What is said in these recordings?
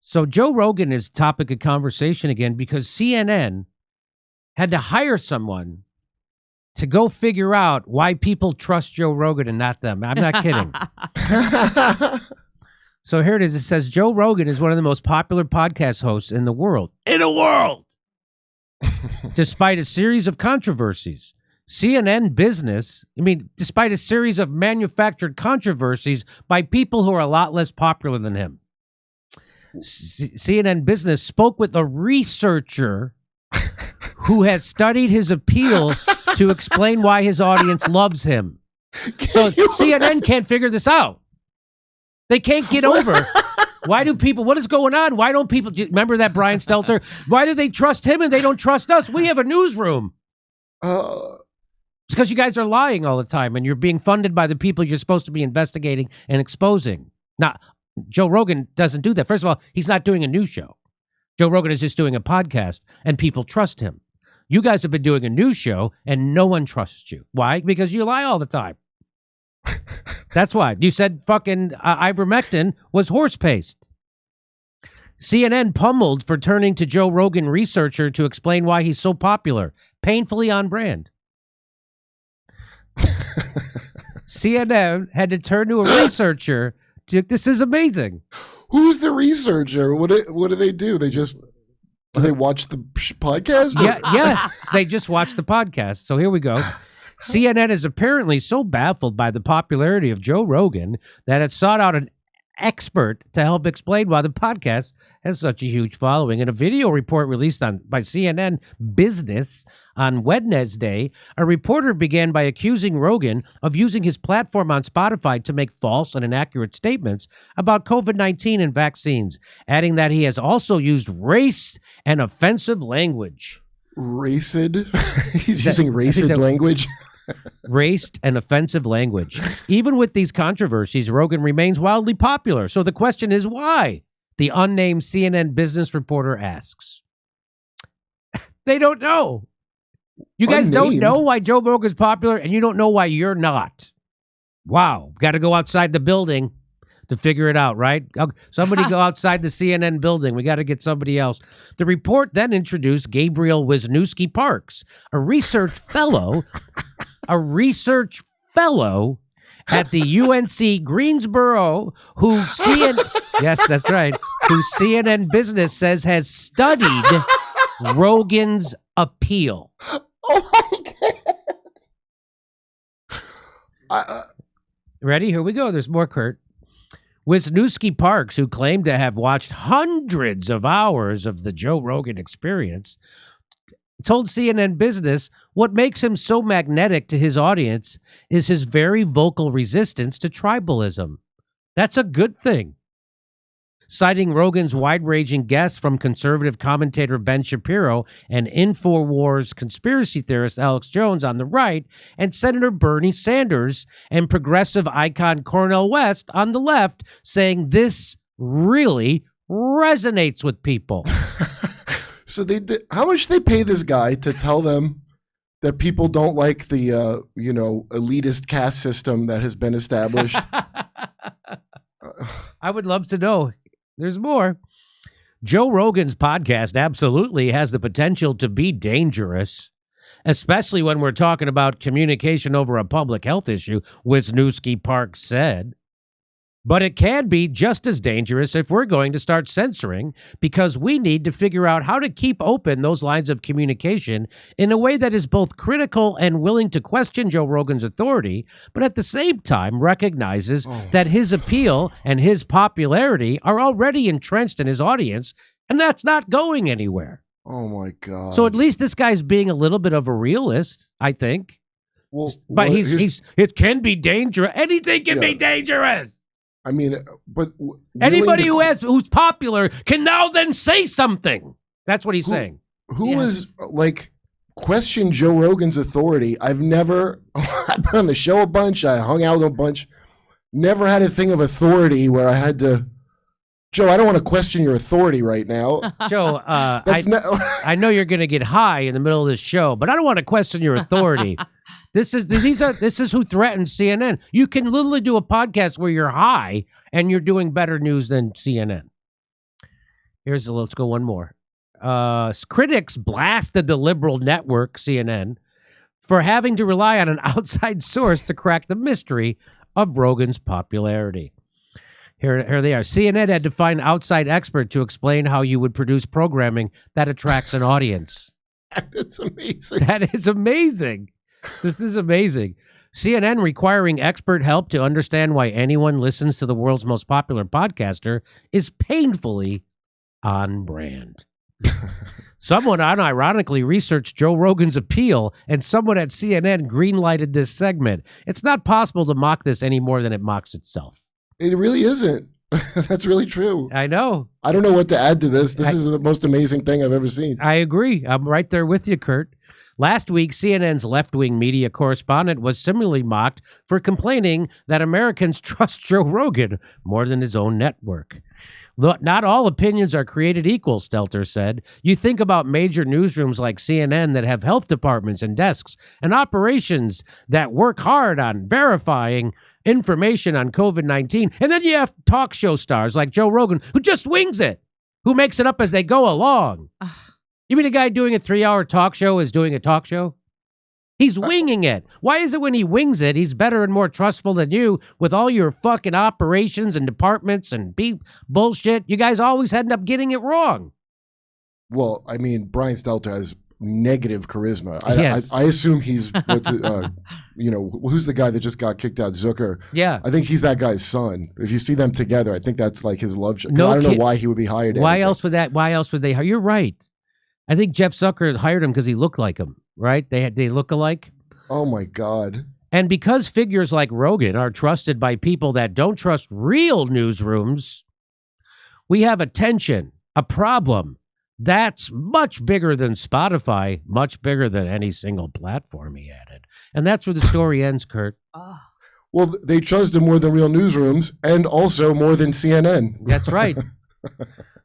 So Joe Rogan is topic of conversation again because CNN had to hire someone to go figure out why people trust Joe Rogan and not them. I'm not kidding. So here it is. It says Joe Rogan is one of the most popular podcast hosts in the world. Despite a series of controversies. CNN Business, despite a series of manufactured controversies by people who are a lot less popular than him. CNN Business spoke with a researcher who has studied his appeal to explain why his audience loves him. So CNN can't figure this out. They can't get over. Why do people, what is going on? Why don't people, remember that Brian Stelter? Why do they trust him and they don't trust us? We have a newsroom. It's because you guys are lying all the time and you're being funded by the people you're supposed to be investigating and exposing. Now, Joe Rogan doesn't do that. First of all, he's not doing a news show. Joe Rogan is just doing a podcast and people trust him. You guys have been doing a news show and no one trusts you. Why? Because you lie all the time. That's why. You said fucking ivermectin was horse paste. CNN pummeled for turning to Joe Rogan researcher to explain why he's so popular. Painfully on brand. CNN had to turn to a researcher. This is amazing. Who's the researcher? What do they do? They just they watch the podcast? Yeah, yes, they just watch the podcast. So here we go. CNN is apparently so baffled by the popularity of Joe Rogan that it sought out an expert to help explain why the podcast has such a huge following. In a video report released by CNN Business on Wednesday, a reporter began by accusing Rogan of using his platform on Spotify to make false and inaccurate statements about COVID-19 and vaccines, adding that he has also used race and offensive language. Raced? He's using raced language? Raced and offensive language. Even with these controversies, Rogan remains wildly popular. So the question is why? The unnamed CNN Business reporter asks. They don't know. You guys don't know why Joe Rogan's popular, and you don't know why you're not. Wow. Got to go outside the building to figure it out, right? Somebody go outside the CNN building. We got to get somebody else. The report then introduced Gabriel Wisniewski Parks, a research fellow at the UNC Greensboro, who yes, that's right, who CNN Business says has studied Rogan's Appeal. Oh my God. Ready? Here we go. There's more, Kurt. Wisniewski Parks, who claimed to have watched hundreds of hours of the Joe Rogan Experience, told CNN Business what makes him so magnetic to his audience is his very vocal resistance to tribalism. That's a good thing. Citing Rogan's wide-ranging guests from conservative commentator Ben Shapiro and InfoWars conspiracy theorist Alex Jones on the right and Senator Bernie Sanders and progressive icon Cornel West on the left, saying this really resonates with people. So how much they pay this guy to tell them that people don't like the elitist caste system that has been established? I would love to know. There's more. Joe Rogan's podcast absolutely has the potential to be dangerous, especially when we're talking about communication over a public health issue, Wisniewski Parks said. But it can be just as dangerous if we're going to start censoring, because we need to figure out how to keep open those lines of communication in a way that is both critical and willing to question Joe Rogan's authority, but at the same time recognizes that his appeal and his popularity are already entrenched in his audience, and that's not going anywhere. Oh, my God. So at least this guy's being a little bit of a realist, I think. Well, but it can be dangerous. Anything can be dangerous. I mean, but anybody who's popular can now then say something. That's what he's saying. Who is question Joe Rogan's authority? I've been on the show a bunch. I hung out with a bunch. Never had a thing of authority where I had to. Joe, I don't want to question your authority right now. Joe, I know you're going to get high in the middle of this show, but I don't want to question your authority. This is who threatens CNN. You can literally do a podcast where you're high and you're doing better news than CNN. Let's go one more. Critics blasted the liberal network, CNN, for having to rely on an outside source to crack the mystery of Rogan's popularity. Here they are. CNN had to find an outside expert to explain how you would produce programming that attracts an audience. That's amazing. That is amazing. This is amazing. CNN requiring expert help to understand why anyone listens to the world's most popular podcaster is painfully on brand. Someone unironically researched Joe Rogan's Appeal, and someone at CNN greenlighted this segment. It's not possible to mock this any more than it mocks itself. It really isn't. That's really true. I know. I don't know what to add to this. This is the most amazing thing I've ever seen. I agree. I'm right there with you, Kurt. Last week, CNN's left-wing media correspondent was similarly mocked for complaining that Americans trust Joe Rogan more than his own network. Not all opinions are created equal, Stelter said. You think about major newsrooms like CNN that have health departments and desks and operations that work hard on verifying information on COVID-19. And then you have talk show stars like Joe Rogan, who just wings it, who makes it up as they go along. You mean a guy doing a 3-hour talk show is doing a talk show? He's winging it. Why is it when he wings it, he's better and more trustful than you with all your fucking operations and departments and bullshit? You guys always end up getting it wrong. Well, I mean, Brian Stelter has negative charisma. Yes. I assume he's, who's the guy that just got kicked out? Zucker. Yeah. I think he's that guy's son. If you see them together, I think that's like his love. I don't know why he would be hired. Why else would they hire? You're right. I think Jeff Zucker hired him because he looked like him, right? They look alike. Oh my God. And because figures like Rogan are trusted by people that don't trust real newsrooms, we have a tension, a problem that's much bigger than Spotify, much bigger than any single platform he added. And that's where the story ends, Kurt. Well, they trust him more than real newsrooms and also more than CNN. That's right.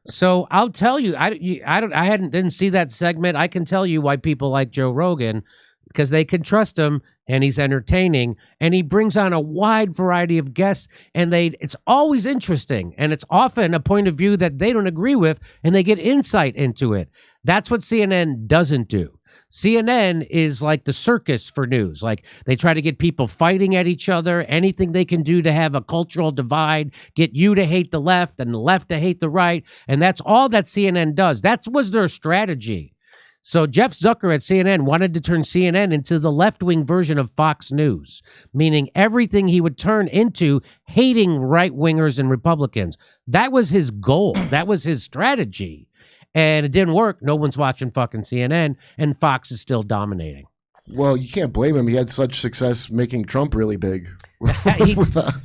So I'll tell you, I didn't see that segment. I can tell you why people like Joe Rogan, because they can trust him and he's entertaining and he brings on a wide variety of guests and it's always interesting and it's often a point of view that they don't agree with and they get insight into it. That's what CNN doesn't do. CNN is like the circus for news. Like they try to get people fighting at each other, anything they can do to have a cultural divide, get you to hate the left and the left to hate the right. And that's all that CNN does. That was their strategy. So Jeff Zucker at CNN wanted to turn CNN into the left-wing version of Fox News, meaning everything he would turn into hating right-wingers and Republicans. That was his goal. That was his strategy. And it didn't work. No one's watching fucking CNN, and Fox is still dominating. Well, you can't blame him. He had such success making Trump really big.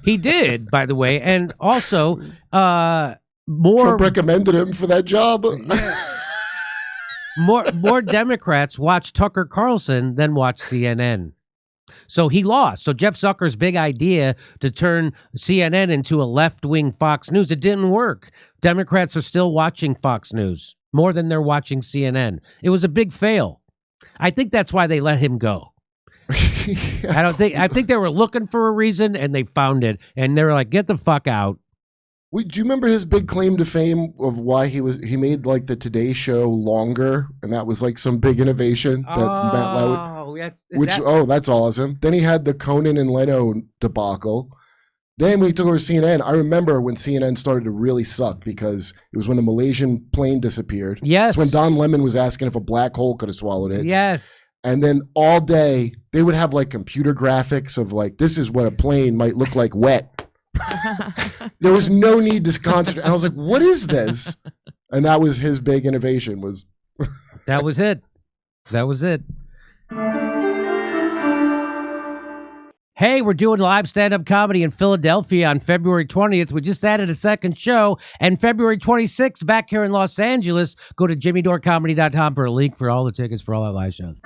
He did, by the way. And also, Trump recommended him for that job. More Democrats watch Tucker Carlson than watch CNN. So he lost. So Jeff Zucker's big idea to turn CNN into a left-wing Fox News, it didn't work. Democrats are still watching Fox News more than they're watching CNN. It was a big fail. I think that's why they let him go. I think they were looking for a reason and they found it. And they were like, get the fuck out. Do you remember his big claim to fame of why he made like the Today Show longer, and that was like some big innovation that Matt Lauer, that's awesome. Then he had the Conan and Leno debacle. Then when he took over CNN, I remember when CNN started to really suck because it was when the Malaysian plane disappeared. Yes. It's when Don Lemon was asking if a black hole could have swallowed it. Yes. And then all day they would have like computer graphics of like, this is what a plane might look like wet. There was no need to concentrate. I was like, what is this? And that was his big innovation was. That was it. That was it. Hey, we're doing live stand-up comedy in Philadelphia on February 20th. We just added a second show. And February 26th, back here in Los Angeles, go to jimmydorecomedy.com for a link for all the tickets for all our live shows.